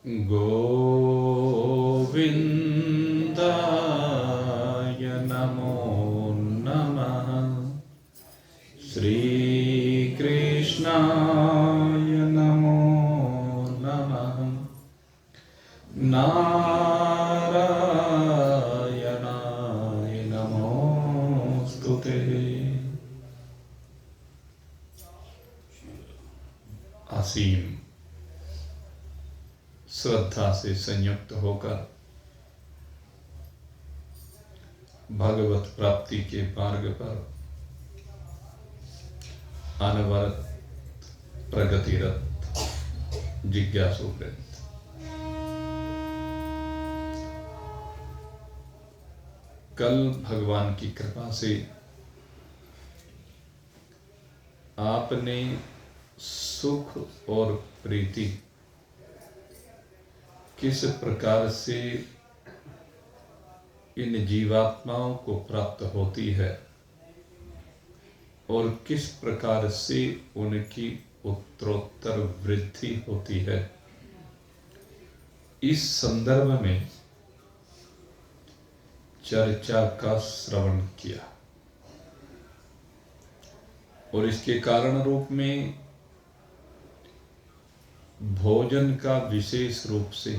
गोविन्दाय नमो नमः। श्रीकृष्णाय नमो नमः। नारायणाय नमोस्तुते। असीम श्रद्धा से संयुक्त होकर भगवत प्राप्ति के मार्ग पर अनवरत प्रगतिरत जिज्ञासुवृत्त, कल भगवान की कृपा से आपने सुख और प्रीति किस प्रकार से इन जीवात्माओं को प्राप्त होती है और किस प्रकार से उनकी उत्तरोत्तर वृद्धि होती है, इस संदर्भ में चर्चा का श्रवण किया और इसके कारण रूप में भोजन का विशेष रूप से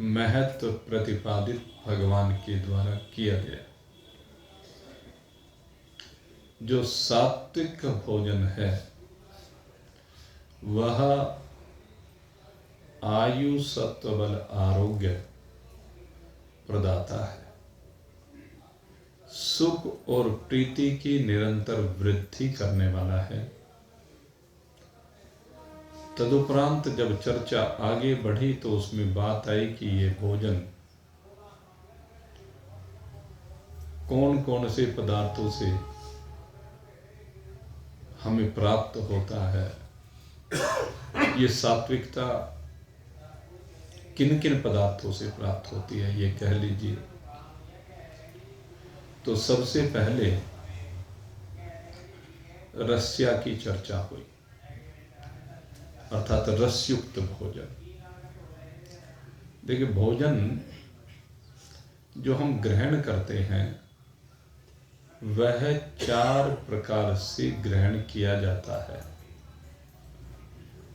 महत्व प्रतिपादित भगवान के द्वारा किया गया। जो सात्विक भोजन है वह आयु सत्वबल आरोग्य प्रदाता है, सुख और प्रीति की निरंतर वृद्धि करने वाला है। तदुपरांत जब चर्चा आगे बढ़ी तो उसमें बात आई कि ये भोजन कौन कौन से पदार्थों से हमें प्राप्त होता है, ये सात्विकता किन किन पदार्थों से प्राप्त होती है, ये कह लीजिए। तो सबसे पहले रस्या की चर्चा हुई, अर्थात रसयुक्त भोजन। देखिए, भोजन जो हम ग्रहण करते हैं वह 4 प्रकार से ग्रहण किया जाता है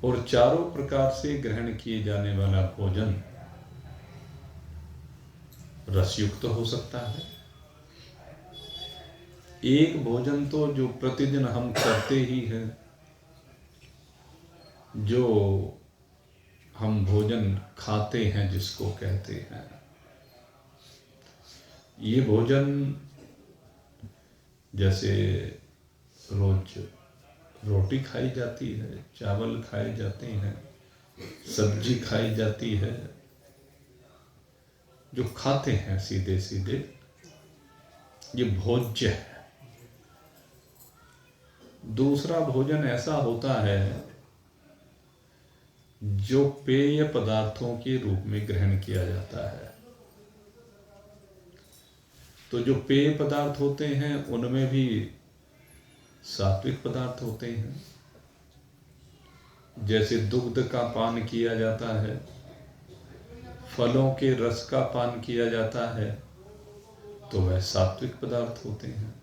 और चारों प्रकार से ग्रहण किए जाने वाला भोजन रसयुक्त हो सकता है। एक भोजन तो जो प्रतिदिन हम करते ही हैं, जो हम भोजन खाते हैं जिसको कहते हैं, ये भोजन जैसे रोज रोटी खाई जाती है, चावल खाए जाते हैं, सब्जी खाई जाती है, जो खाते हैं सीधे सीधे, ये भोज्य है। दूसरा भोजन ऐसा होता है जो पेय पदार्थों के रूप में ग्रहण किया जाता है। तो जो पेय पदार्थ होते हैं उनमें भी सात्विक पदार्थ होते हैं। जैसे दुग्ध का पान किया जाता है, फलों के रस का पान किया जाता है, तो वह सात्विक पदार्थ होते हैं।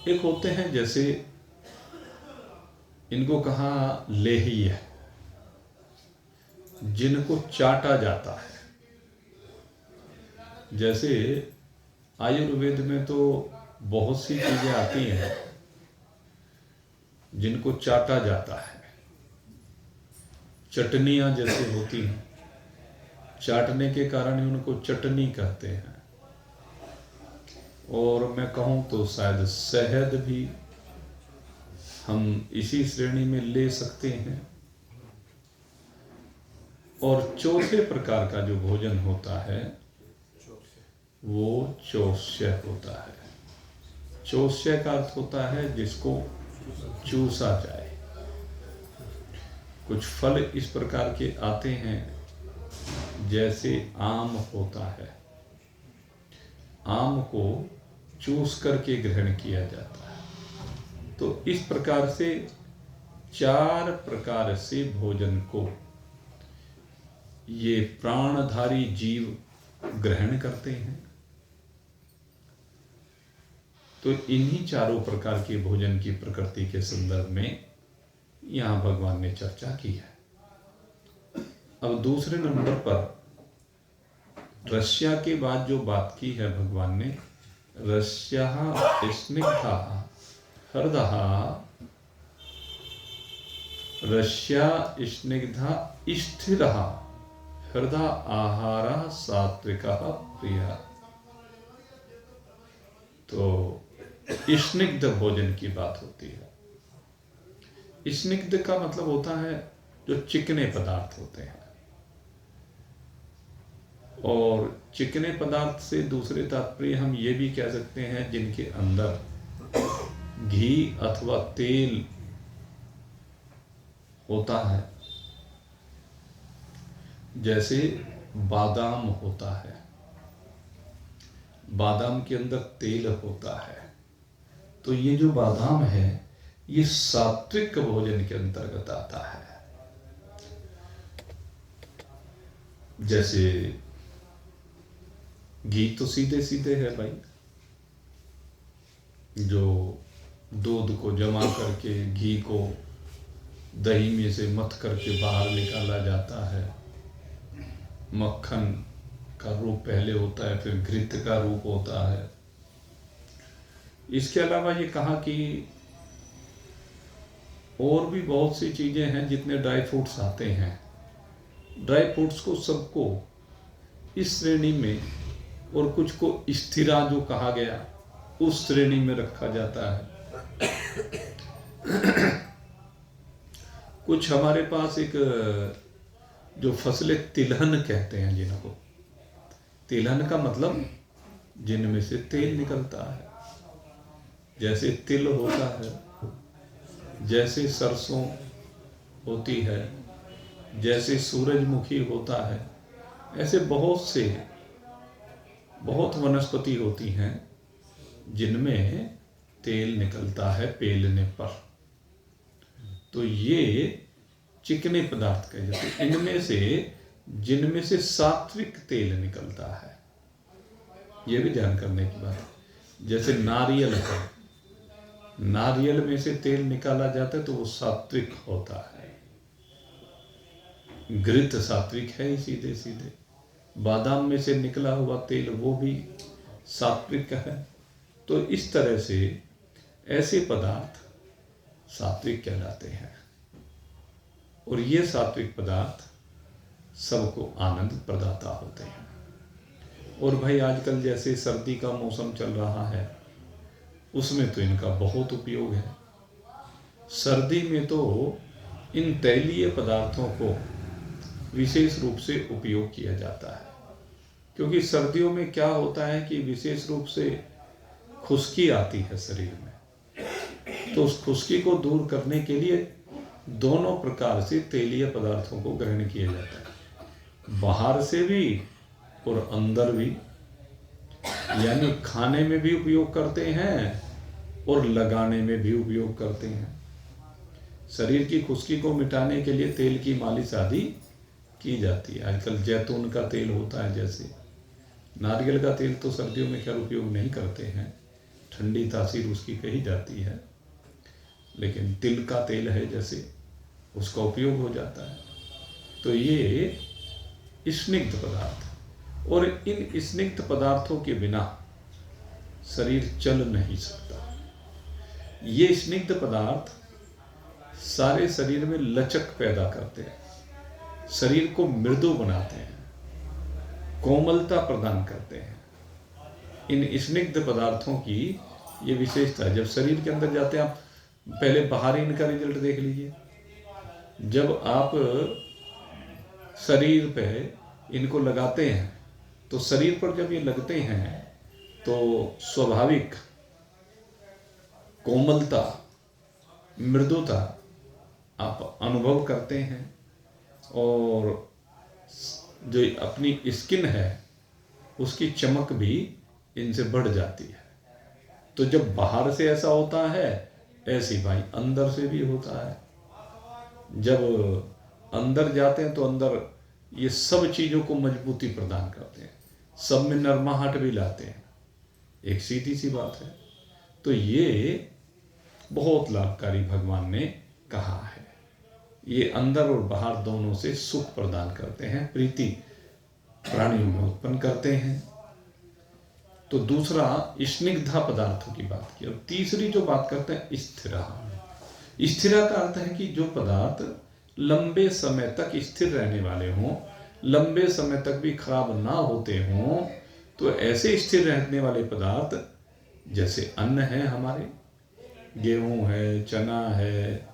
एक होते हैं जैसे इनको कहा लेह्य, जिनको चाटा जाता है। जैसे आयुर्वेद में तो बहुत सी चीजें आती हैं जिनको चाटा जाता है। चटनियां जैसे होती हैं, चाटने के कारण ही उनको चटनी कहते हैं। और मैं कहूँ तो शायद शहद भी हम इसी श्रेणी में ले सकते हैं। और चौथे प्रकार का जो भोजन होता है वो चोष्य होता है। चोष्य का अर्थ होता है जिसको चूसा जाए। कुछ फल इस प्रकार के आते हैं, जैसे आम होता है, आम को चूस करके ग्रहण किया जाता है। तो इस प्रकार से 4 प्रकार से भोजन को ये प्राणधारी जीव ग्रहण करते हैं। तो इन्हीं चारों प्रकार के भोजन की प्रकृति के संदर्भ में यहां भगवान ने चर्चा की है। अब दूसरे नंबर पर रस्या के बाद जो बात की है भगवान ने, रस्या स्निग्धा हृदः, रस्या स्निग्धा स्थिरः हृदय आहारः सात्विकः प्रियः। तो स्निग्ध भोजन की बात होती है। स्निग्ध का मतलब होता है जो चिकने पदार्थ होते हैं, और चिकने पदार्थ से दूसरे तात्पर्य हम ये भी कह सकते हैं जिनके अंदर घी अथवा तेल होता है। जैसे बादाम होता है, बादाम के अंदर तेल होता है। तो ये जो बादाम है ये सात्विक भोजन के अंतर्गत आता है। जैसे घी तो सीधे सीधे है भाई, जो दूध को जमा करके घी को दही में से मथ करके बाहर निकाला जाता है। मक्खन का रूप पहले होता है, फिर घृत का रूप होता है। इसके अलावा ये कहा कि और भी बहुत सी चीजें हैं जितने ड्राई फ्रूट्स आते हैं, ड्राई फ्रूट्स को सबको इस श्रेणी में, और कुछ को स्थिरा जो कहा गया उस श्रेणी में रखा जाता है। कुछ हमारे पास एक जो फसलें तिलहन कहते हैं, जिनको तिलहन का मतलब जिनमें से तेल निकलता है। जैसे तिल होता है, जैसे सरसों होती है, जैसे सूरजमुखी होता है, ऐसे बहुत वनस्पति होती हैं जिनमें तेल निकलता है पेलने पर। तो ये चिकने पदार्थ कहे जाते हैं। इनमें से जिनमें से सात्विक तेल निकलता है, ये भी ध्यान करने की बात है। जैसे नारियल है, नारियल में से तेल निकाला जाता है तो वो सात्विक होता है। घृत सात्विक है ही सीधे सीधे। बादाम में से निकला हुआ तेल वो भी सात्विक है। तो इस तरह से ऐसे पदार्थ सात्विक कहलाते हैं, और ये सात्विक पदार्थ सबको आनंद प्रदाता होते हैं। और भाई आजकल जैसे सर्दी का मौसम चल रहा है, उसमें तो इनका बहुत उपयोग है। सर्दी में तो इन तैलीय पदार्थों को विशेष रूप से उपयोग किया जाता है, क्योंकि सर्दियों में क्या होता है कि विशेष रूप से खुश्की आती है शरीर में। तो उस खुश्की को दूर करने के लिए दोनों प्रकार से तेलीय पदार्थों को ग्रहण किया जाता है, बाहर से भी और अंदर भी। यानी खाने में भी उपयोग करते हैं और लगाने में भी उपयोग करते हैं। शरीर की खुश्की को मिटाने के लिए तेल की मालिश आदि की जाती है। आजकल जैतून का तेल होता है, जैसे नारियल का तेल तो सर्दियों में खैर उपयोग नहीं करते हैं, ठंडी तासीर उसकी कही जाती है, लेकिन तिल का तेल है जैसे, उसका उपयोग हो जाता है। तो ये स्निग्ध पदार्थ, और इन स्निग्ध पदार्थों के बिना शरीर चल नहीं सकता। ये स्निग्ध पदार्थ सारे शरीर में लचक पैदा करते हैं, शरीर को मृदु बनाते हैं, कोमलता प्रदान करते हैं। इन स्निग्ध पदार्थों की ये विशेषता है। जब शरीर के अंदर जाते हैं, आप पहले बाहर ही इनका रिजल्ट देख लीजिए। जब आप शरीर पे इनको लगाते हैं तो शरीर पर जब ये लगते हैं तो स्वाभाविक कोमलता, मृदुता आप अनुभव करते हैं, और जो अपनी स्किन है उसकी चमक भी इनसे बढ़ जाती है। तो जब बाहर से ऐसा होता है, ऐसे भाई अंदर से भी होता है। जब अंदर जाते हैं तो अंदर ये सब चीज़ों को मजबूती प्रदान करते हैं, सब में नरमाहट भी लाते हैं। एक सीधी सी बात है। तो ये बहुत लाभकारी भगवान ने कहा है। ये अंदर और बाहर दोनों से सुख प्रदान करते हैं, प्रीति प्राणियों में उत्पन्न करते हैं। तो दूसरा स्निग्धा पदार्थों की बात की। अब तीसरी जो बात करते हैं स्थिरा। स्थिरा का अर्थ है कि जो पदार्थ लंबे समय तक स्थिर रहने वाले हों, लंबे समय तक भी खराब ना होते हों, तो ऐसे स्थिर रहने वाले पदार्थ जैसे अन्न है, हमारे गेहूं है, चना है,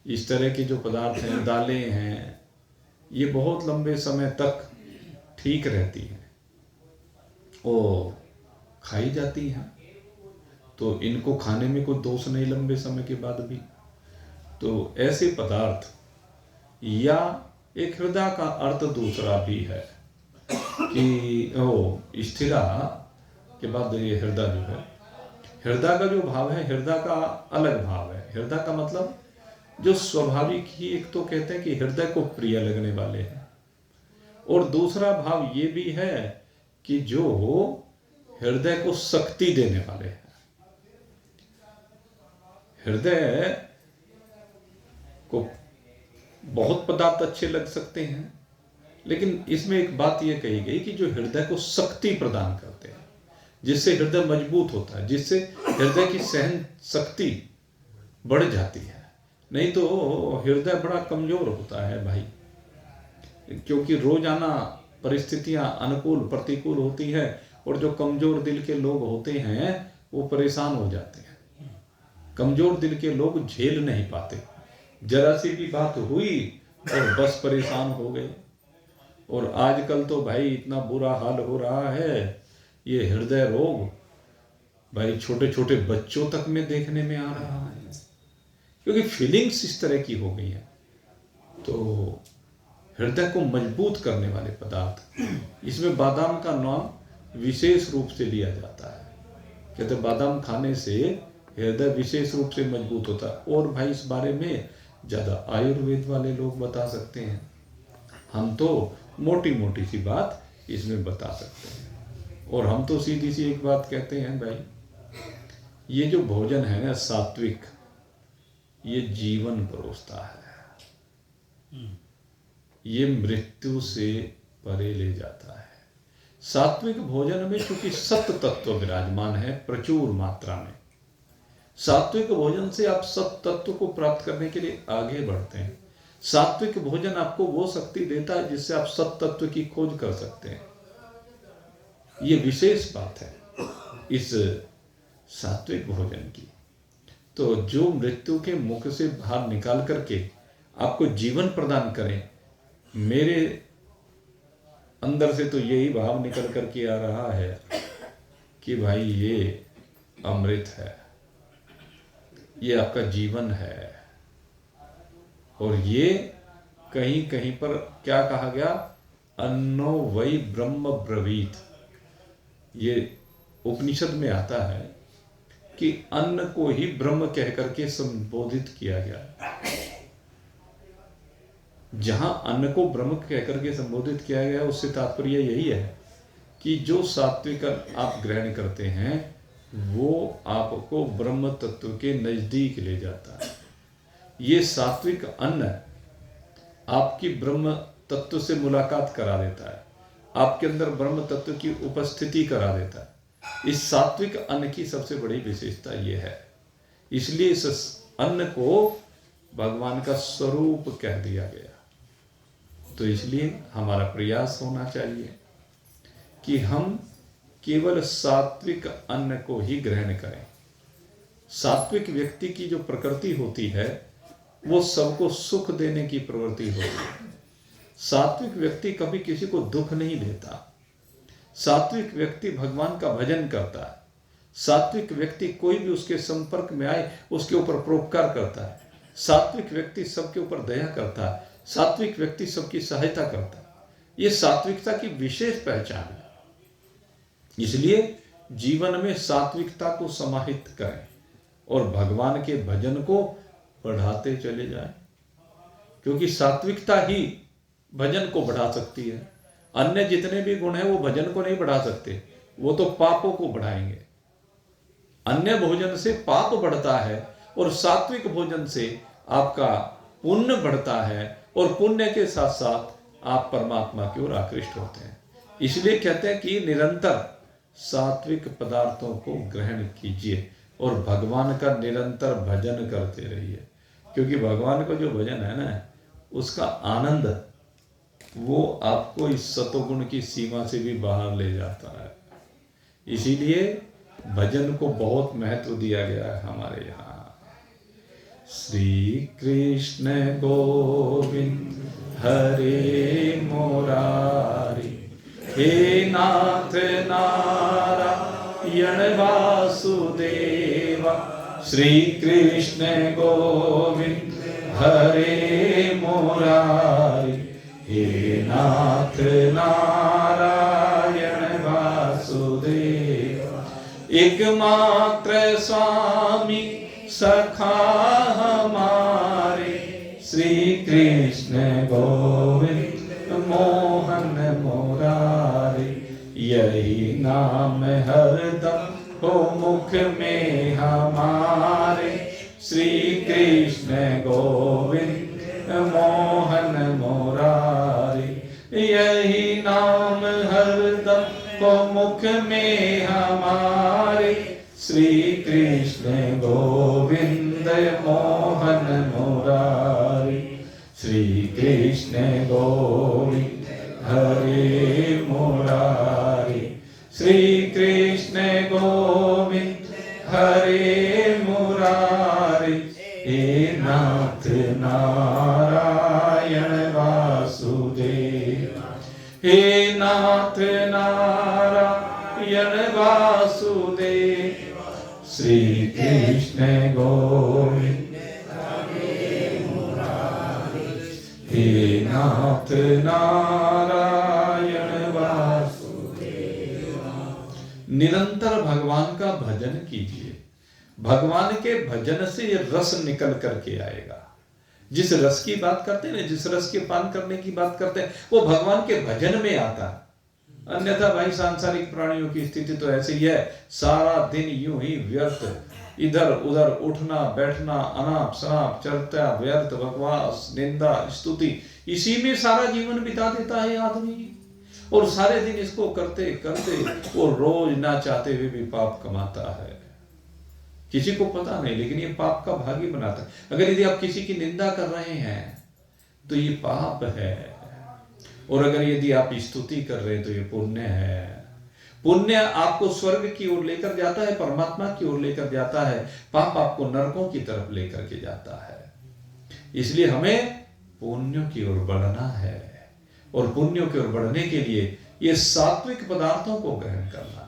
इस तरह के जो पदार्थ हैं, दालें हैं, ये बहुत लंबे समय तक ठीक रहती हैं और खाई जाती हैं, तो इनको खाने में कोई दोष नहीं लंबे समय के बाद भी। तो ऐसे पदार्थ, या एक हृदय का अर्थ दूसरा भी है कि स्थिरा के बाद ये हृदय जो है, हृदय का जो भाव है, हृदय का अलग भाव है। हृदय का मतलब जो स्वाभाविक ही, एक तो कहते हैं कि हृदय को प्रिय लगने वाले हैं, और दूसरा भाव ये भी है कि जो हृदय को शक्ति देने वाले हैं। हृदय को बहुत पदार्थ अच्छे लग सकते हैं, लेकिन इसमें एक बात यह कही गई कि जो हृदय को शक्ति प्रदान करते हैं, जिससे हृदय मजबूत होता है, जिससे हृदय की सहन शक्ति बढ़ जाती है। नहीं तो हृदय बड़ा कमजोर होता है भाई, क्योंकि रोजाना परिस्थितियां अनुकूल प्रतिकूल होती है, और जो कमजोर दिल के लोग होते हैं वो परेशान हो जाते हैं। कमजोर दिल के लोग झेल नहीं पाते, जरा सी भी बात हुई और बस परेशान हो गए। और आजकल तो भाई इतना बुरा हाल हो रहा है, ये हृदय रोग भाई छोटे छोटे बच्चों तक में देखने में आ रहा है, क्योंकि फीलिंग्स इस तरह की हो गई है। तो हृदय को मजबूत करने वाले पदार्थ, इसमें बादाम का नाम विशेष रूप से लिया जाता है। कहते बादाम खाने से हृदय विशेष रूप से मजबूत होता है। और भाई इस बारे में ज़्यादा आयुर्वेद वाले लोग बता सकते हैं, हम तो मोटी मोटी सी बात इसमें बता सकते हैं। और हम तो सीधी सी एक बात कहते हैं भाई, ये जो भोजन है ना सात्विक, ये जीवन परोसता है, ये मृत्यु से परे ले जाता है। सात्विक भोजन में चूंकि सत्य तत्व विराजमान है प्रचुर मात्रा में, सात्विक भोजन से आप सत्य तत्व को प्राप्त करने के लिए आगे बढ़ते हैं। सात्विक भोजन आपको वो शक्ति देता है जिससे आप सत्य तत्व की खोज कर सकते हैं। ये विशेष बात है इस सात्विक भोजन की। तो जो मृत्यु के मुख से बाहर निकाल करके आपको जीवन प्रदान करें, मेरे अंदर से तो यही भाव निकल करके आ रहा है कि भाई ये अमृत है, ये आपका जीवन है। और ये कहीं कहीं पर क्या कहा गया, अन्नो वै ब्रह्म ब्रवीत, ये उपनिषद में आता है कि अन्न को ही ब्रह्म कह करके संबोधित किया गया। जहां अन्न को ब्रह्म कह करके संबोधित किया गया, उससे तात्पर्य यही है कि जो सात्विक आप ग्रहण करते हैं वो आपको ब्रह्म तत्व के नजदीक ले जाता है। ये सात्विक अन्न आपकी ब्रह्म तत्व से मुलाकात करा देता है, आपके अंदर ब्रह्म तत्व की उपस्थिति करा देता है। इस सात्विक अन्न की सबसे बड़ी विशेषता यह है, इसलिए इस अन्न को भगवान का स्वरूप कह दिया गया। तो इसलिए हमारा प्रयास होना चाहिए कि हम केवल सात्विक अन्न को ही ग्रहण करें। सात्विक व्यक्ति की जो प्रकृति होती है वो सबको सुख देने की प्रवृत्ति होती है। सात्विक व्यक्ति कभी किसी को दुख नहीं देता। सात्विक व्यक्ति भगवान का भजन करता है। सात्विक व्यक्ति कोई भी उसके संपर्क में आए उसके ऊपर परोपकार करता है। सात्विक व्यक्ति सबके ऊपर दया करता है। सात्विक व्यक्ति सबकी सहायता करता है। ये सात्विकता की विशेष पहचान है। इसलिए जीवन में सात्विकता को समाहित करें और भगवान के भजन को बढ़ाते चले जाएं। क्योंकि सात्विकता ही भजन को बढ़ा सकती है। अन्य जितने भी गुण हैं वो भजन को नहीं बढ़ा सकते, वो तो पापों को बढ़ाएंगे। अन्य भोजन से पाप बढ़ता है और सात्विक भोजन से आपका पुण्य बढ़ता है, और पुण्य के साथ साथ आप परमात्मा की ओर आकृष्ट होते हैं। इसलिए कहते हैं कि निरंतर सात्विक पदार्थों को ग्रहण कीजिए और भगवान का निरंतर भजन करते रहिए, क्योंकि भगवान का जो भजन है ना, उसका आनंद वो आपको इस सतोगुण की सीमा से भी बाहर ले जाता है। इसीलिए भजन को बहुत महत्व दिया गया है हमारे यहाँ। श्री कृष्ण गोविंद हरे मुरारी, हे नाथ नारायण वासुदेवा। श्री कृष्ण गोविंद हरे मुरारी, हे नाथ नारायण वासुदेवा। एकमात्र स्वामी सखा हमारे, श्री कृष्ण गोविंद मोहन मुरारी। यही नाम हरदम हो मुख में हमारे, श्री कृष्ण गोविंद मोहन मुरारी। यही नाम हरदम हो मुख में हमारे, श्री कृष्ण गोविंद मोहन मुरारी। श्री कृष्ण गोविंद हरे मुरारी, श्री कृष्ण गोविंद हरे मुरारी। हे नाथ नारायण वासुदेव, हे नाथ नारायण वासुदेव। श्री कृष्ण गोविंद हरे मुरारी, हे नाथ नारायण वासुदेव। निरंतर भगवान का भजन कीजिए। भगवान के भजन से ये रस निकल करके आएगा। जिस रस की बात करते हैं, जिस रस के पान करने की बात करते हैं, वो भगवान के भजन में आता है। अन्यथा भाई सांसारिक प्राणियों की स्थिति तो ऐसी ही है, सारा दिन यूं ही व्यर्थ, इधर उधर उठना बैठना, अनाप शनाप चलता व्यर्थ, बकवास निंदा स्तुति, इसी में सारा जीवन बिता देता है आदमी। और सारे दिन इसको करते करते वो रोज ना चाहते हुए भी पाप कमाता है। किसी को पता नहीं, लेकिन ये पाप का भागी बनाता है। अगर यदि आप किसी की निंदा कर रहे हैं तो ये पाप है, और अगर यदि आप स्तुति कर रहे हैं तो ये पुण्य है। पुण्य आपको स्वर्ग की ओर लेकर जाता है, परमात्मा की ओर लेकर जाता है। पाप आपको नरकों की तरफ लेकर के जाता है। इसलिए हमें पुण्यों की ओर बढ़ना है, और पुण्यों की ओर बढ़ने के लिए ये सात्विक पदार्थों को ग्रहण करना।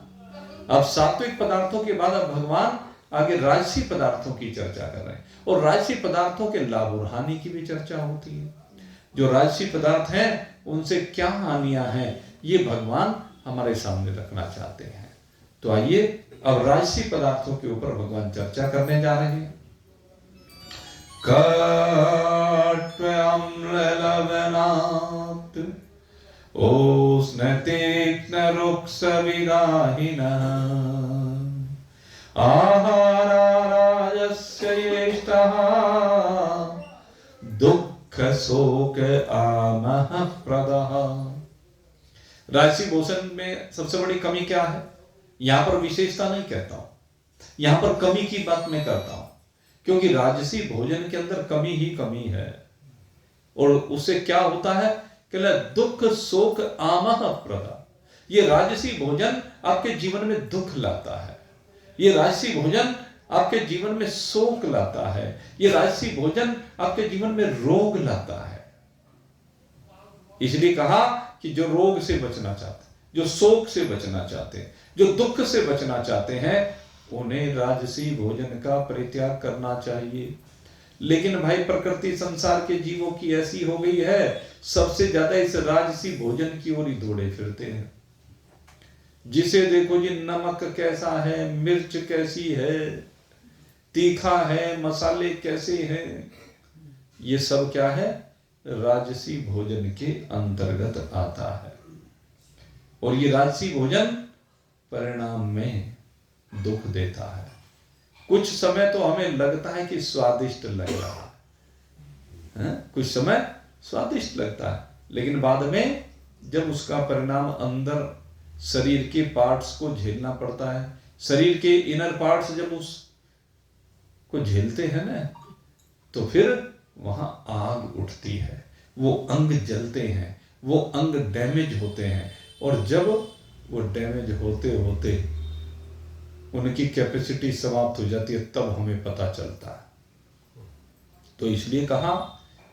अब सात्विक पदार्थों के बाद अब भगवान आगे राजसी पदार्थों की चर्चा कर रहे हैं, और राजसी पदार्थों के लाभ और हानि की भी चर्चा होती है। जो राजसी पदार्थ हैं उनसे क्या हानियां हैं, ये भगवान हमारे सामने रखना चाहते हैं। तो आइए अब राजसी पदार्थों के ऊपर भगवान चर्चा करने जा रहे हैं। कट्वम्रलवनात् उष्ण तीक्ष्ण रुक्ष विदाहिनः आहाराराजस्य येष्टः दुःख शोक आमः प्रदः। राजसी भोजन में सबसे बड़ी कमी क्या है? यहां पर विशेषता नहीं कहता हूं, यहां पर कमी की बात मैं करता हूं, क्योंकि राजसी भोजन के अंदर कमी ही कमी है। और उससे क्या होता है कि दुख शोक आमः प्रदः। ये राजसी भोजन आपके जीवन में दुख लाता है, ये राजसी भोजन आपके जीवन में शोक लाता है, ये राजसी भोजन आपके जीवन में रोग लाता है। इसलिए कहा कि जो रोग से बचना चाहते, जो शोक से बचना चाहते हैं, जो दुख से बचना चाहते हैं, उन्हें राजसी भोजन का परित्याग करना चाहिए। लेकिन भाई प्रकृति संसार के जीवों की ऐसी हो गई है, सबसे ज्यादा इस राजसी भोजन की ओर ही दौड़े फिरते हैं। जिसे देखो जी, नमक कैसा है, मिर्च कैसी है, तीखा है, मसाले कैसे हैं, ये सब क्या है? राजसी भोजन के अंतर्गत आता है। और ये राजसी भोजन परिणाम में दुख देता है। कुछ समय तो हमें लगता है कि स्वादिष्ट लग रहा है, कुछ समय स्वादिष्ट लगता है, लेकिन बाद में जब उसका परिणाम अंदर शरीर के पार्ट्स को झेलना पड़ता है, शरीर के इनर पार्ट्स जब उसको झेलते हैं ना, तो फिर वहां आग उठती है, वो अंग जलते हैं, वो अंग डैमेज होते हैं, और जब वो डैमेज होते होते उनकी कैपेसिटी समाप्त हो जाती है, तब हमें पता चलता है। तो इसलिए कहा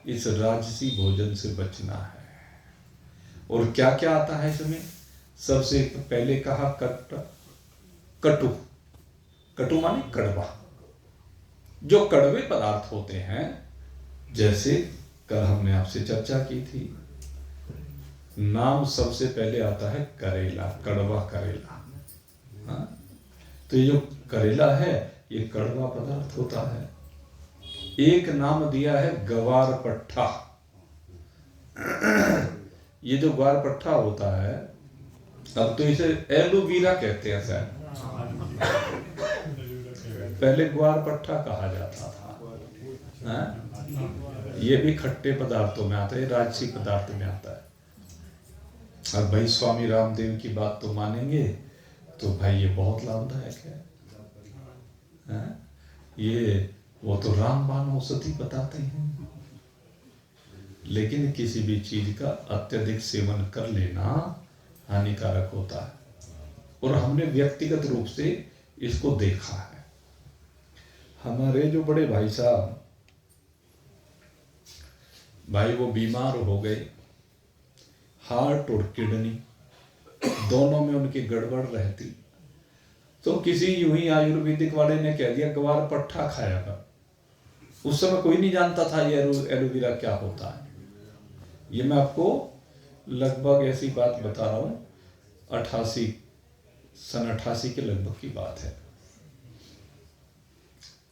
इस राजसी भोजन से बचना है। और क्या क्या आता है इसमें? सबसे पहले कहा कटु। कटु माने कड़वा। जो कड़वे पदार्थ होते हैं, जैसे कल हमने आपसे चर्चा की थी, नाम सबसे पहले आता है करेला, कड़वा करेला। हाँ? तो ये जो करेला है ये कड़वा पदार्थ होता है। एक नाम दिया है गवार पट्ठा। ये जो ग्वार पट्ठा होता है, अब तो इसे एलोवीरा कहते हैं शायद, पहले ग्वार पट्ठा कहा जाता था। हाँ? ये भी खट्टे पदार्थों में आता है, राजसी पदार्थ में आता है। अब भाई स्वामी रामदेव की बात तो मानेंगे तो भाई ये बहुत लाभदायक है। ये वो तो रामबाण औषधि बताते हैं, लेकिन किसी भी चीज का अत्यधिक सेवन कर लेना हानिकारक होता है। और हमने व्यक्तिगत रूप से इसको देखा है। हमारे जो बड़े भाई साहब, भाई वो बीमार हो गए, हार्ट और किडनी दोनों में उनकी गड़बड़ रहती, तो किसी यूं ही आयुर्वेदिक वाले ने कह दिया ग्वार पट्ठा खाया कर। उस समय कोई नहीं जानता था ये एलोवेरा क्या होता है। ये मैं आपको लगभग ऐसी बात बता रहा हूं, सन 88 के लगभग की बात है।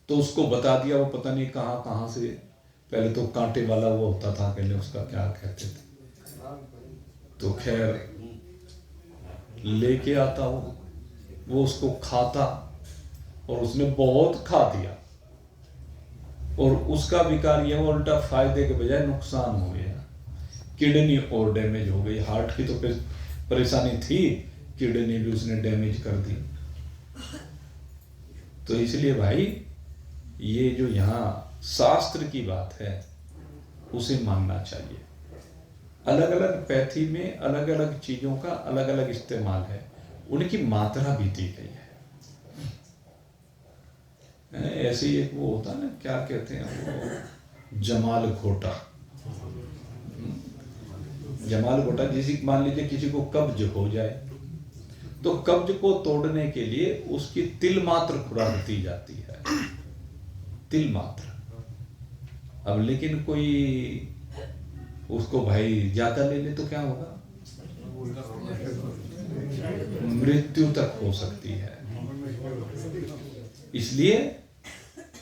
तो उसको बता दिया, वो पता नहीं कहां कहां से, पहले तो कांटे वाला वो होता था, पहले उसका क्या कहते थे, तो खैर लेके आता वो उसको खाता, और उसने बहुत खा दिया, और उसका विकार यह उल्टा फायदे के बजाय नुकसान हो गया। किडनी और डैमेज हो गई। हार्ट की तो परेशानी थी, किडनी भी उसने डैमेज कर दी। तो इसलिए भाई ये जो यहाँ शास्त्र की बात है उसे मानना चाहिए। अलग अलग पैथी में अलग अलग चीजों का अलग अलग इस्तेमाल है, उनकी मात्रा भी दी गई है। ऐसे ही एक वो होता है ना, क्या कहते हैं वो, जमाल घोटा। जमाल घोटा, जैसे मान लीजिए किसी को कब्ज हो जाए, तो कब्ज को तोड़ने के लिए उसकी तिल मात्र खुराक दी जाती है, तिल मात्र। अब लेकिन कोई उसको भाई ज्यादा ले ले तो क्या होगा, मृत्यु तक हो सकती है। इसलिए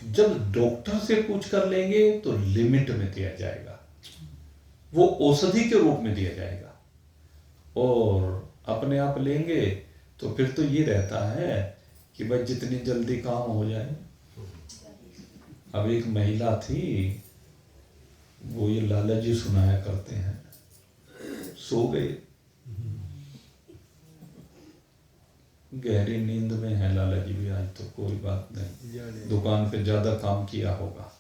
जब डॉक्टर से पूछ कर लेंगे तो लिमिट में दिया जाएगा, वो औषधि के रूप में दिया जाएगा। और अपने आप लेंगे तो फिर तो ये रहता है कि भाई जितनी जल्दी काम हो जाए। अब एक महिला थी, वो ये लाला जी सुनाया करते हैं, सो गए, गहरी नींद में है लाला जी भी आज, तो कोई बात नहीं, दुकान पे ज्यादा काम किया होगा।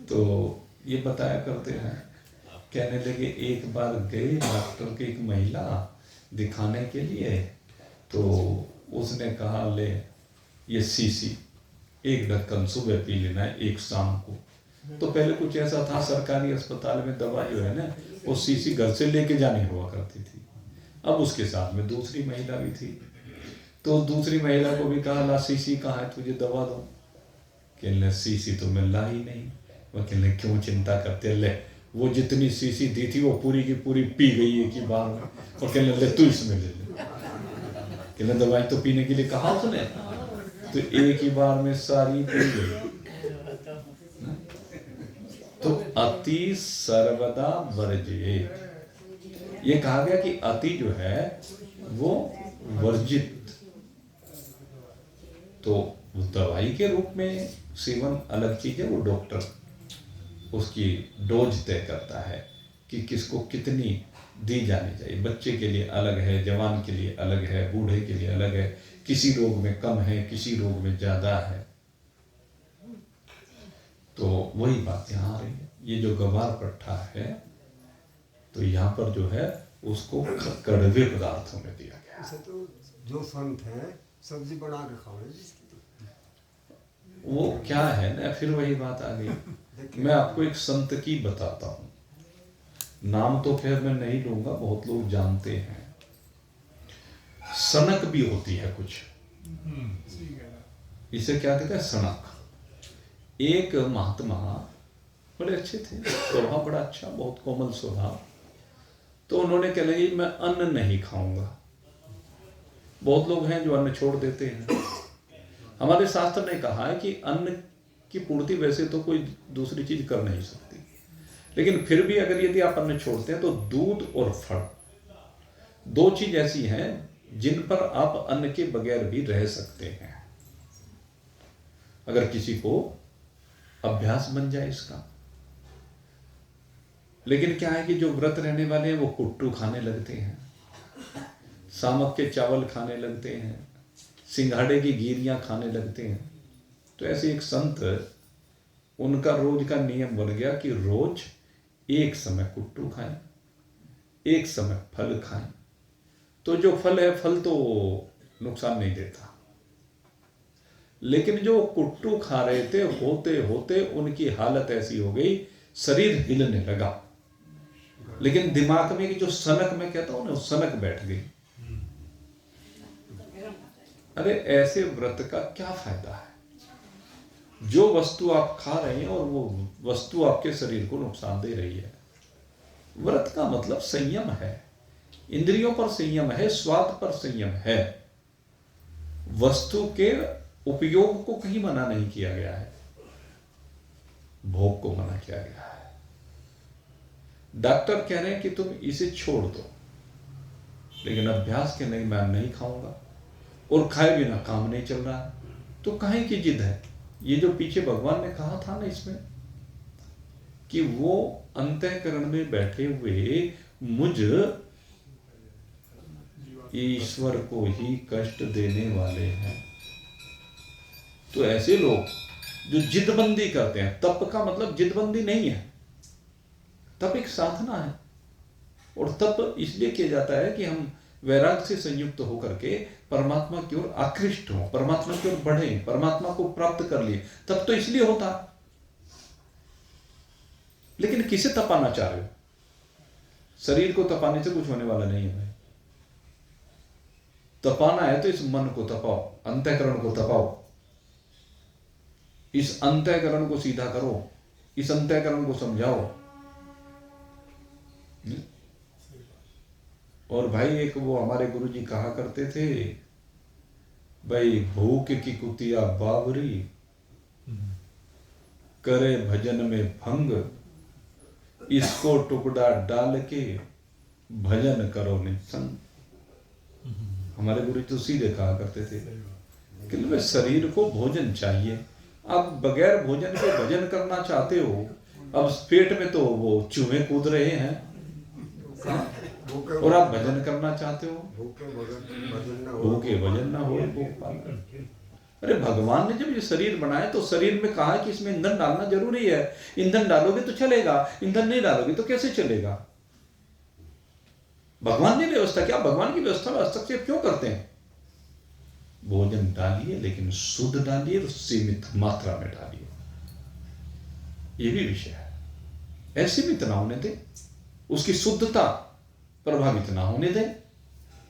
तो ये बताया करते हैं, कहने लगे एक बार गए डॉक्टर की एक महिला दिखाने के लिए, तो उसने कहा ले ये सीसी एक ढक्कन सुबह पी लेना है, एक शाम को। तो पहले कुछ ऐसा था, सरकारी अस्पताल में दवा जो है ना वो सीसी घर से लेके जानी हुआ करती थी। अब उसके साथ में दूसरी महिला भी थी, तो दूसरी महिला को भी कहा ला सीसी कहाँ है, तुझे दवा दो। कहने सीसी तो मिल रहा ही नहीं। वह कहने क्यों चिंता करते, ले वो जितनी सीसी दी थी वो पूरी की पूरी पी गई एक ही बार में। और कहने ले तू इसमें ले ले, कहने दवाई तो पीने के लिए कहा उसने, तो एक ही बार में सारी पी गई। अति सर्वदा वर्जित। ये कहा गया कि अति जो है वो वर्जित। तो दवाई के रूप में सेवन अलग चीज है, वो डॉक्टर उसकी डोज तय करता है कि किसको कितनी दी जानी चाहिए। बच्चे के लिए अलग है, जवान के लिए अलग है, बूढ़े के लिए अलग है, किसी रोग में कम है, किसी रोग में ज्यादा है। तो वही बात यहाँ आ रही है। ये जो गवार पट्टा है तो यहाँ पर जो है उसको कड़वे पदार्थों में दिया गया है। तो जो संत है सब्जी बना के खाओ जिसकी, वो क्या है ना, फिर वही बात आ गई। मैं आपको एक संत की बताता हूँ, नाम तो खैर मैं नहीं लूंगा, बहुत लोग जानते हैं। सनक भी होती है कुछ, इसे क्या कहते हैं, सनक। एक महात्मा बड़े अच्छे थे, स्वभाव बड़ा अच्छा, बहुत कोमल स्वभाव। तो उन्होंने कह लगी मैं अन्न नहीं खाऊंगा। बहुत लोग हैं जो अन्न छोड़ देते हैं। हमारे शास्त्र ने कहा है कि अन्न की पूर्ति वैसे तो कोई दूसरी चीज कर नहीं सकती, लेकिन फिर भी अगर यदि आप अन्न छोड़ते हैं तो दूध और फल दो चीज ऐसी हैं जिन पर आप अन्न के बगैर भी रह सकते हैं, अगर किसी को अभ्यास बन जाए इसका। लेकिन क्या है कि जो व्रत रहने वाले हैं वो कुट्टू खाने लगते हैं, सामक के चावल खाने लगते हैं, सिंघाड़े की गिरियां खाने लगते हैं। तो ऐसे एक संत, उनका रोज का नियम बन गया कि रोज एक समय कुट्टू खाएं, एक समय फल खाएं। तो जो फल है, फल तो नुकसान नहीं देता, लेकिन जो कुट्टू खा रहे थे होते होते उनकी हालत ऐसी हो गई, शरीर हिलने लगा, लेकिन दिमाग में की जो सनक मैं कहता हूं ना, सनक बैठ गई। अरे ऐसे व्रत का क्या फायदा है? जो वस्तु आप खा रहे हैं और वो वस्तु आपके शरीर को नुकसान दे रही है। व्रत का मतलब संयम है, इंद्रियों पर संयम है, स्वाद पर संयम है। वस्तु के उपयोग को कहीं मना नहीं किया गया है, भोग को मना किया गया है। डॉक्टर कह रहे हैं कि तुम इसे छोड़ दो, लेकिन अभ्यास के नहीं, मैं नहीं खाऊंगा, और खाए बिना काम नहीं चल रहा है, तो काहे की जिद है? ये जो पीछे भगवान ने कहा था ना इसमें, कि वो अंतःकरण में बैठे हुए मुझ ईश्वर को ही कष्ट देने वाले हैं। तो ऐसे लोग जो जिदबंदी करते हैं, तप का मतलब जिदबंदी नहीं है, तप एक साधना है, और तप इसलिए किया जाता है कि हम वैराग्य से संयुक्त होकर के परमात्मा की ओर आकृष्ट हो, परमात्मा की ओर बढ़े, परमात्मा को प्राप्त कर लिए। तब तो इसलिए होता। लेकिन किसे तपाना चाह रहे हो? शरीर को तपाने से कुछ होने वाला नहीं है भाई। तपाना है तो इस मन को तपाओ, अंतःकरण को तपाओ, इस अंतःकरण को सीधा करो, इस अंतःकरण को समझाओ। और भाई एक वो हमारे गुरुजी कहा करते थे, भाई भूख की कुतिया बावरी, करे भजन में भंग, इसको टुकड़ा डाल के भजन करो निसंग। हमारे गुरु तो सीधे कहा करते थे कि शरीर को भोजन चाहिए, आप बगैर भोजन के भजन करना चाहते हो, अब पेट में तो वो चूहे कूद रहे हैं और आप भजन करना चाहते हो, भूखे भजन ना हो। अरे भगवान ने जब ये शरीर बनाया तो शरीर में कहा कि इसमें ईंधन डालना जरूरी है, ईंधन डालोगे तो चलेगा, ईंधन नहीं डालोगे तो कैसे चलेगा? भगवान ने व्यवस्था किया, भगवान की व्यवस्था में हस्तक्षेप क्यों करते हैं? भोजन डालिए, लेकिन शुद्ध डालिए और सीमित मात्रा में डालिए, ये भी विषय है। ऐसे भी इतना होने दे, उसकी शुद्धता प्रभावित ना होने दे।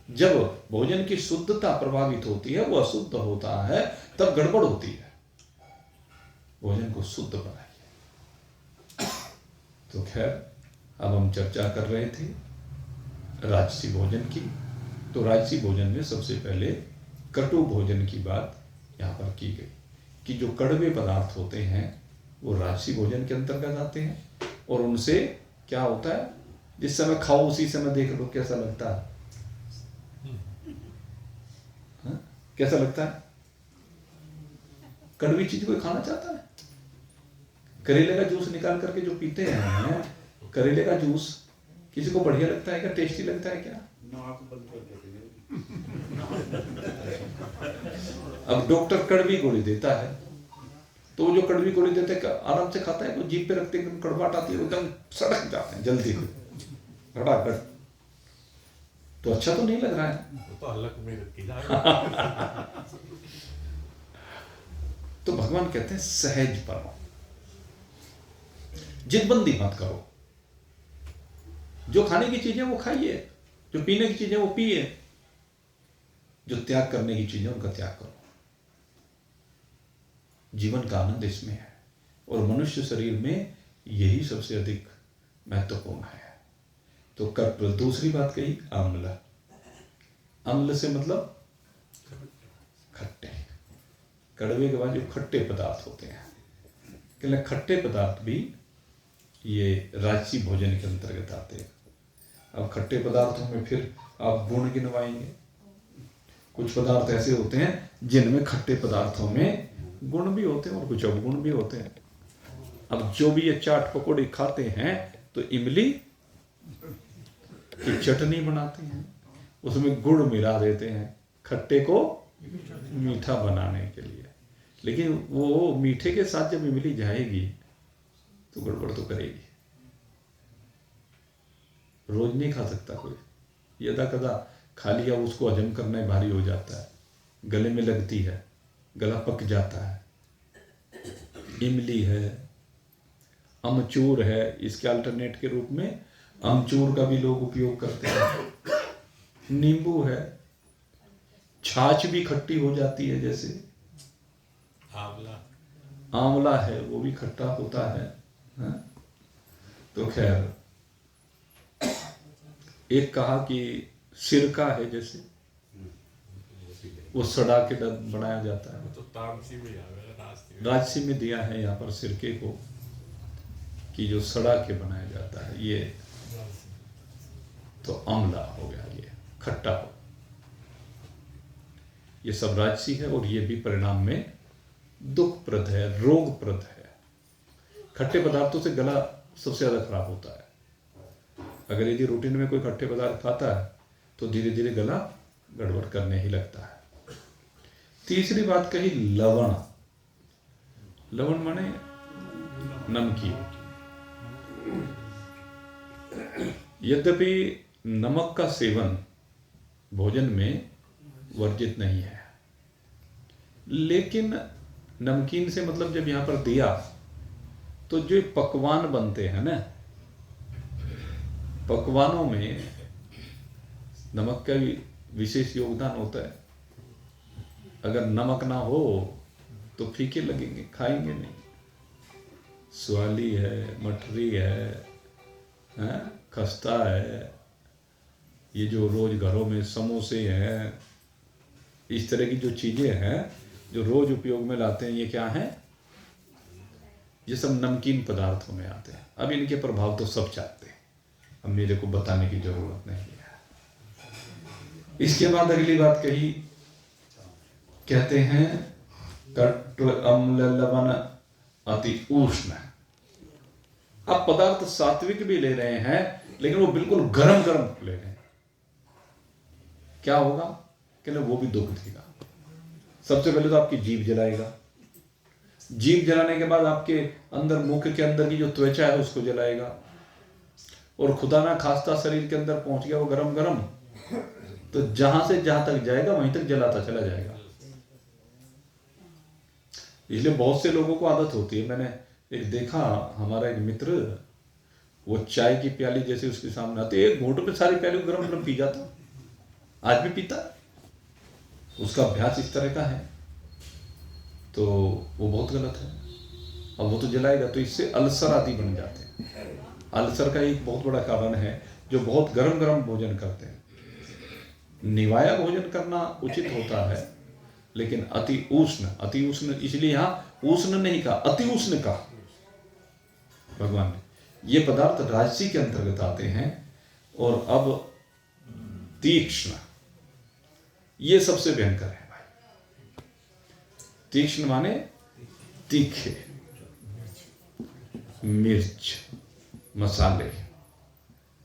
जब भोजन की शुद्धता प्रभावित होती है, वो अशुद्ध होता है, तब गड़बड़ होती है। भोजन को शुद्ध बनाइए। तो खैर, अब हम चर्चा कर रहे थे राजसी भोजन की। तो राजसी भोजन में सबसे पहले कटु भोजन की बात यहाँ पर की गई कि जो कड़वे पदार्थ होते हैं वो राजसी भोजन के अंतर्गत आते हैं। और उनसे क्या होता है, जिस समय खाओ उसी समय देख लो कैसा लगता है, हाँ? कैसा लगता है? कड़वी चीज कोई खाना चाहता है? करेले का जूस निकाल करके जो पीते हैं, करेले का जूस किसी को बढ़िया लगता है क्या, टेस्टी लगता है क्या? अब डॉक्टर कड़वी गोली देता है, तो जो कड़वी गोली देते हैं आराम से खाता है, तो जीभ पे रखते एकदम कड़वाहट आती है, एकदम सड़क जाते हैं जल्दी घटाघट, तो अच्छा तो नहीं लग रहा है। तो अलग में रखी तो भगवान कहते हैं सहज बनो, जिदबंदी मत करो। जो खाने की चीजें वो खाइए, जो पीने की चीजें वो पिए, जो त्याग करने की चीजें उनका त्याग करो। जीवन का आनंद इसमें है, और मनुष्य शरीर में यही सबसे अधिक महत्वपूर्ण है। तो दूसरी बात कही अम्ल। अम्ल से मतलब खट्टे, कड़वे के बाद जो खट्टे पदार्थ होते हैं, कि खट्टे पदार्थ भी ये राजसी भोजन के अंतर्गत आते हैं। अब खट्टे पदार्थों में फिर आप गुण गिनवाएंगे। कुछ पदार्थ ऐसे होते हैं जिनमें खट्टे पदार्थों में गुण भी होते हैं और कुछ अवगुण भी होते हैं। अब जो भी ये चाट पकौड़ी खाते हैं तो इमली की चटनी बनाते हैं, उसमें गुड़ मिला देते हैं खट्टे को मीठा बनाने के लिए, लेकिन वो मीठे के साथ जब इमली जाएगी तो गड़बड़ तो करेगी। रोज नहीं खा सकता कोई, यदा कदा खा लिया उसको हजम करना भारी हो जाता है, गले में लगती है, गला पक जाता है। इमली है, अमचूर है, इसके अल्टरनेट के रूप में अमचूर का भी लोग उपयोग करते हैं। नींबू है, छाछ भी खट्टी हो जाती है, जैसे आंवला है वो भी खट्टा होता है, हाँ? तो खैर, एक कहा कि सिरका है, जैसे वो सड़ा के बनाया जाता है, तो तामसी में राजसी में दिया है यहाँ पर सिरके को, कि जो सड़ा के बनाया जाता है, ये तो अम्ला हो गया, ये खट्टा हो, ये सब राजसी है, और ये भी परिणाम में दुखप्रद है, रोगप्रद है। खट्टे पदार्थों से गला सबसे ज्यादा खराब होता है। अगर यदि रूटीन में कोई खट्टे पदार्थ खाता है तो धीरे धीरे गला गड़बड़ करने ही लगता है। तीसरी बात कही लवण। लवण माने नमकीन। यद्यपि नमक का सेवन भोजन में वर्जित नहीं है, लेकिन नमकीन से मतलब जब यहां पर दिया तो जो पकवान बनते हैं ना, पकवानों में नमक का भी विशेष योगदान होता है। अगर नमक ना हो तो फीके लगेंगे, खाएंगे नहीं। स्वाली है, मठरी है, खस्ता है, ये जो रोज घरों में समोसे हैं, इस तरह की जो चीजें हैं जो रोज उपयोग में लाते हैं, ये क्या है? ये सब नमकीन पदार्थों में आते हैं। अब इनके प्रभाव तो सब चाहते हैं, अब मेरे को बताने की जरूरत नहीं है। इसके बाद अगली बात कही, कहते हैं कट्व अम्ल लवण अति उष्ण। अब पदार्थ सात्विक भी ले रहे हैं, लेकिन वो बिल्कुल गरम गरम ले रहे हैं। क्या होगा? कहते वो भी दुख देगा। सबसे पहले तो आपकी जीभ जलाएगा, जीभ जलाने के बाद आपके अंदर, मुख के अंदर की जो त्वचा है उसको जलाएगा, और खुदा ना खास्ता शरीर के अंदर पहुंच गया वो गरम गरम, तो जहां से जहां तक जाएगा वहीं तक जलाता चला जाएगा। इसलिए बहुत से लोगों को आदत होती है। मैंने एक देखा, हमारा एक मित्र, वो चाय की प्याली जैसे उसके सामने आती, एक घूंट पे सारी प्याली गरम गरम पी जाता, आज भी पीता। उसका अभ्यास इस तरह का है, तो वो बहुत गलत है। अब वो तो जलाएगा, तो इससे अल्सर आदि बन जाते हैं। अल्सर का एक बहुत बड़ा कारण है जो बहुत गरम गरम भोजन करते हैं। निवाया भोजन करना उचित होता है, लेकिन अति उष्ण इसलिए यहां उष्ण नहीं कहा, अति उष्ण कहा भगवान ने, ये पदार्थ राजसी के अंतर्गत आते हैं। और अब तीक्ष्ण, ये सबसे भयंकर है भाई। तीक्ष्ण माने तीखे, मिर्च, मसाले,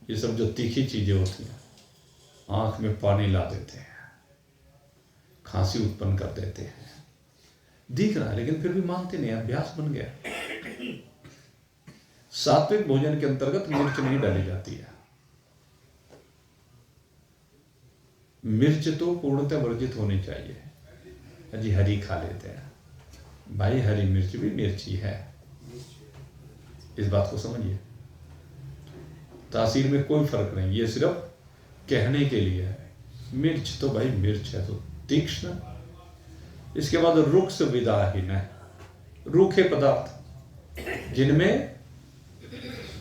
ये सब जो तीखी चीजें होती हैं आंख में पानी ला देते हैं, खांसी उत्पन्न कर देते हैं। दिख रहा है लेकिन फिर भी मानते नहीं, अभ्यास बन गया। सात्विक भोजन के अंतर्गत मिर्च नहीं डाली जाती है। मिर्च तो पूर्णतः वर्जित होनी चाहिए। अजी हरी खा लेते हैं भाई, हरी मिर्च भी मिर्च ही है, इस बात को समझिए। तासीर में कोई फर्क नहीं, ये सिर्फ कहने के लिए है। मिर्च तो भाई मिर्च है। तो तीक्ष्ण, इसके बाद रुक्ष विदाहीन है, रूखे पदार्थ जिनमें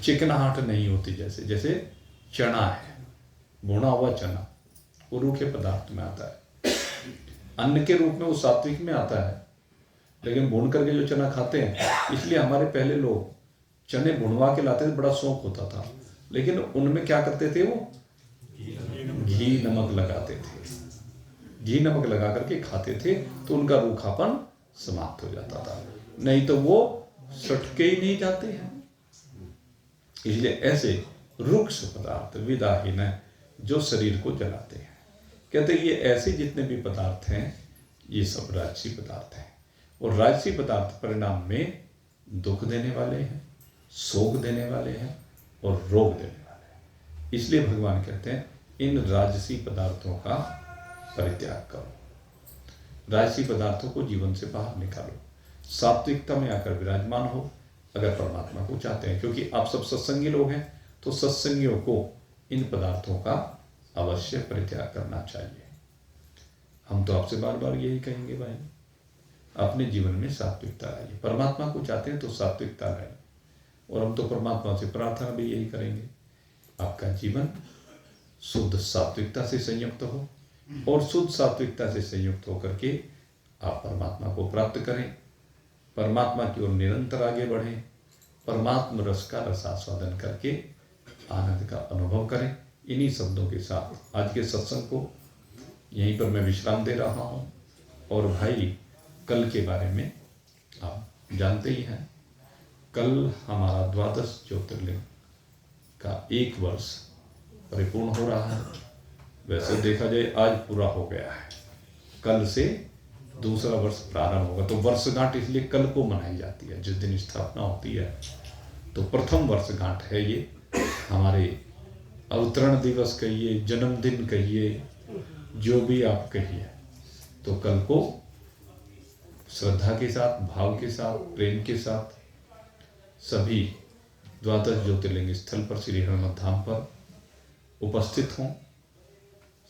चिकनाहट नहीं होती, जैसे चना है, भुना हुआ चना, वो रूखे पदार्थ में आता है। अन्न के रूप में वो सात्विक में आता है, लेकिन भून करके जो चना खाते हैं, इसलिए हमारे पहले लोग चने भुनवा के लाते थे, बड़ा शौक होता था। लेकिन उनमें क्या करते थे, वो घी नमक लगाते थे, घी नमक लगा करके खाते थे, तो उनका रूखापन समाप्त हो जाता था। नहीं तो वो सटके ही नहीं जाते हैं। इसलिए ऐसे रुक्ष पदार्थ विदाहीन है जो शरीर को जलाते हैं। कहते हैं ये ऐसे जितने भी पदार्थ हैं ये सब राजसी पदार्थ हैं। और राजसी पदार्थ परिणाम में दुख देने वाले हैं, शोक देने वाले हैं और रोग देने वाले हैं। इसलिए भगवान कहते हैं इन राजसी पदार्थों का परित्याग करो, राजसी पदार्थों को जीवन से बाहर निकालो, सात्विकता में आकर विराजमान हो अगर परमात्मा को चाहते हैं। क्योंकि आप सब सत्संगी लोग हैं, तो सत्संगियों को इन पदार्थों का अवश्य परित्याग करना चाहिए। हम तो आपसे बार बार यही कहेंगे भाई, अपने जीवन में सात्विकता लाइए। परमात्मा को चाहते हैं तो सात्विकता लाइए। और हम तो परमात्मा से प्रार्थना भी यही करेंगे, आपका जीवन शुद्ध सात्विकता से संयुक्त हो, और शुद्ध सात्विकता से संयुक्त होकर के आप परमात्मा को प्राप्त करें, परमात्मा की ओर निरंतर आगे बढ़ें, परमात्मा रस का रसास्वादन करके आनंद का अनुभव करें। इन्हीं शब्दों के साथ आज के सत्संग को यहीं पर मैं विश्राम दे रहा हूँ। और भाई कल के बारे में आप जानते ही हैं, कल हमारा 12 ज्योतिर्लिंग का 1 वर्ष परिपूर्ण हो रहा है। वैसे देखा जाए आज पूरा हो गया है, कल से दूसरा वर्ष प्रारंभ होगा। तो वर्षगांठ इसलिए कल को मनाई जाती है, जिस दिन स्थापना होती है। तो प्रथम वर्षगांठ है ये, हमारे अवतरण दिवस कहिए, जन्मदिन कहिए, जो भी आप कहिए। तो कल को श्रद्धा के साथ, भाव के साथ, प्रेम के साथ सभी 12 ज्योतिर्लिंग स्थल पर, श्री हरिमत धाम पर उपस्थित हों।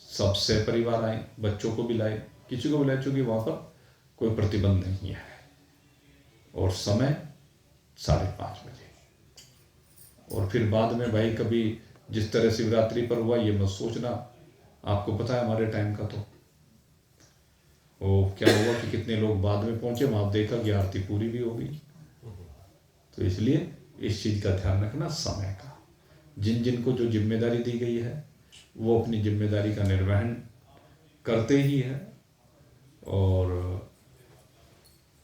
सब से परिवार आए, बच्चों को भी लाए, किसी को भी लाए, चूंकि वहाँ पर कोई प्रतिबंध नहीं है। और समय 5:30 बजे। और फिर बाद में भाई कभी जिस तरह शिवरात्रि पर हुआ ये मत सोचना, आपको पता है हमारे टाइम का तो वो क्या हुआ कि कितने लोग बाद में पहुंचे, वहां देखा कि आरती पूरी भी हो गई। तो इसलिए इस चीज का ध्यान रखना, समय का। जिन जिन को जो जिम्मेदारी दी गई है वो अपनी जिम्मेदारी का निर्वहन करते ही है। और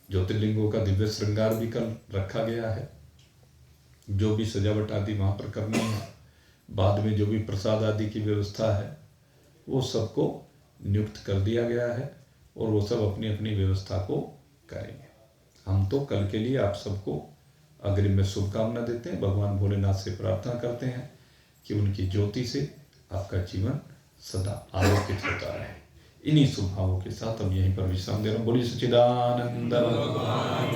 ज्योतिर्लिंगों का दिव्य श्रृंगार भी कल रखा गया है, जो भी सजावट आदि वहाँ पर करनी है। बाद में जो भी प्रसाद आदि की व्यवस्था है वो सबको नियुक्त कर दिया गया है, और वो सब अपनी अपनी व्यवस्था को करेंगे। हम तो कल के लिए आप सबको अग्रिम में शुभकामना देते हैं। भगवान भोलेनाथ से प्रार्थना करते हैं कि उनकी ज्योति से आपका जीवन सदा आलोकित होता रहे। इन्हीं शुभ भावों के साथ हम यहीं पर विश्राम दे रहे हैं। बोलिए सच्चिदानंद भगवान।